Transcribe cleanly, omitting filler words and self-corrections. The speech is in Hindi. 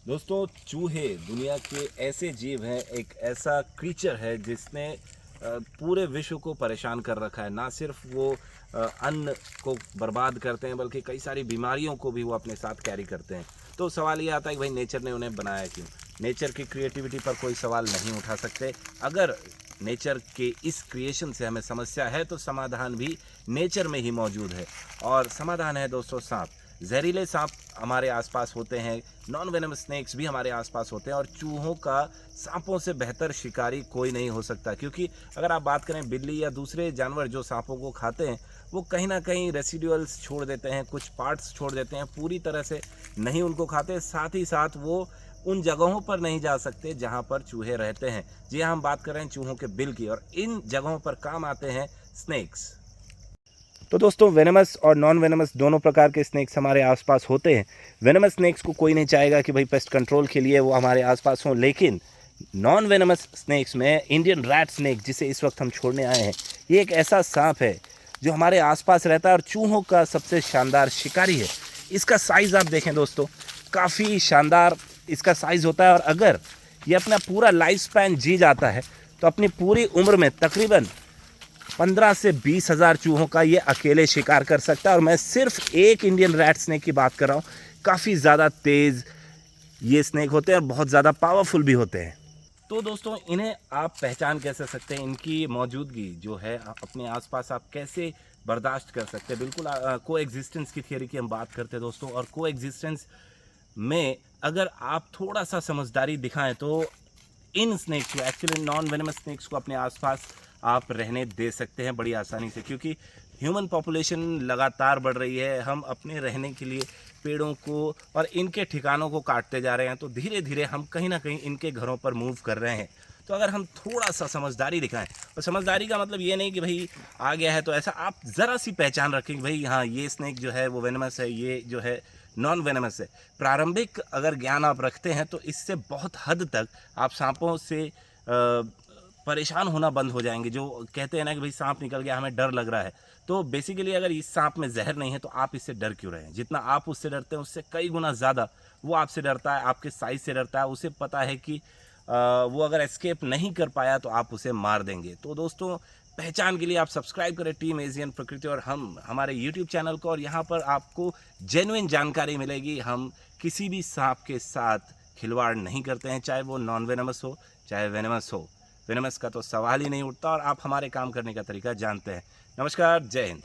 दोस्तों, चूहे दुनिया के ऐसे जीव हैं, एक ऐसा क्रीचर है जिसने पूरे विश्व को परेशान कर रखा है। ना सिर्फ वो अन्न को बर्बाद करते हैं, बल्कि कई सारी बीमारियों को भी वो अपने साथ कैरी करते हैं। तो सवाल ये आता है कि भाई नेचर ने उन्हें बनाया क्यों? नेचर की क्रिएटिविटी पर कोई सवाल नहीं उठा सकते। अगर नेचर के इस क्रिएशन से हमें समस्या है तो समाधान भी नेचर में ही मौजूद है। और समाधान है दोस्तों सांप। जहरीले सांप हमारे आसपास होते हैं, नॉन वेनमस स्नेक्स भी हमारे आसपास होते हैं, और चूहों का सांपों से बेहतर शिकारी कोई नहीं हो सकता। क्योंकि अगर आप बात करें बिल्ली या दूसरे जानवर जो सांपों को खाते हैं, वो कहीं ना कहीं रेसिडुअल्स छोड़ देते हैं, कुछ पार्ट्स छोड़ देते हैं, पूरी तरह से नहीं उनको खाते। साथ ही साथ वो उन जगहों पर नहीं जा सकते जहां पर चूहे रहते हैं। जी हाँ, हम बात कर रहे हैं चूहों के बिल की, और इन जगहों पर काम आते हैं स्नेक्स। तो दोस्तों, वेनमस और नॉन वेनमस दोनों प्रकार के स्नेक्स हमारे आसपास होते हैं। वेनमस स्नेक्स को कोई नहीं चाहेगा कि भाई पेस्ट कंट्रोल के लिए वो हमारे आसपास हों, लेकिन नॉन वेनमस स्नेक्स में इंडियन रैट स्नेक, जिसे इस वक्त हम छोड़ने आए हैं, ये एक ऐसा सांप है जो हमारे आसपास रहता है और चूहों का सबसे शानदार शिकारी है। इसका साइज़ आप देखें दोस्तों, काफ़ी शानदार इसका साइज़ होता है। और अगर ये अपना पूरा लाइफ स्पैन जी जाता है तो अपनी पूरी उम्र में तकरीबन 15 से 20 हज़ार चूहों का ये अकेले शिकार कर सकता है। और मैं सिर्फ एक इंडियन रैट स्नेक की बात कर रहा हूँ। काफ़ी ज़्यादा तेज़ ये स्नेक होते हैं और बहुत ज़्यादा पावरफुल भी होते हैं। तो दोस्तों, इन्हें आप पहचान कैसे सकते हैं? इनकी मौजूदगी जो है अपने आसपास आप कैसे बर्दाश्त कर सकते हैं? बिल्कुल को एग्जिस्टेंस की थियोरी की हम बात करते हैं दोस्तों, और को एग्जिस्टेंस में अगर आप थोड़ा सा समझदारी दिखाएं तो इन स्नेक्स को, एक्चुअली नॉन वेनमस स्नेक्स को, अपने आसपास आप रहने दे सकते हैं बड़ी आसानी से। क्योंकि ह्यूमन पॉपुलेशन लगातार बढ़ रही है, हम अपने रहने के लिए पेड़ों को और इनके ठिकानों को काटते जा रहे हैं, तो धीरे धीरे हम कहीं ना कहीं इनके घरों पर मूव कर रहे हैं। तो अगर हम थोड़ा सा समझदारी दिखाएं, और समझदारी का मतलब ये नहीं कि भाई आ गया है तो ऐसा, आप ज़रा सी पहचान रखें कि भाई हाँ, ये स्नेक जो है वो वेनमस है, ये जो है नॉन वेनमस है। प्रारंभिक अगर ज्ञान आप रखते हैं तो इससे बहुत हद तक आप सांपों से परेशान होना बंद हो जाएंगे। जो कहते हैं ना कि भाई सांप निकल गया, हमें डर लग रहा है, तो बेसिकली अगर इस सांप में जहर नहीं है तो आप इससे डर क्यों रहे हैं? जितना आप उससे डरते हैं उससे कई गुना ज़्यादा वो आपसे डरता है, आपके साइज से डरता है। उसे पता है कि वो अगर एस्केप नहीं कर पाया तो आप उसे मार देंगे। तो दोस्तों, पहचान के लिए आप सब्सक्राइब करें टीम एशियन प्रकृति और हम हमारे यूट्यूब चैनल को, और यहाँ पर आपको जेन्युइन जानकारी मिलेगी। हम किसी भी सांप के साथ खिलवाड़ नहीं करते हैं, चाहे वो नॉन वेनमस हो चाहे वेनमस हो। वेनमस का तो सवाल ही नहीं उठता, और आप हमारे काम करने का तरीका जानते हैं। नमस्कार, जय हिंद।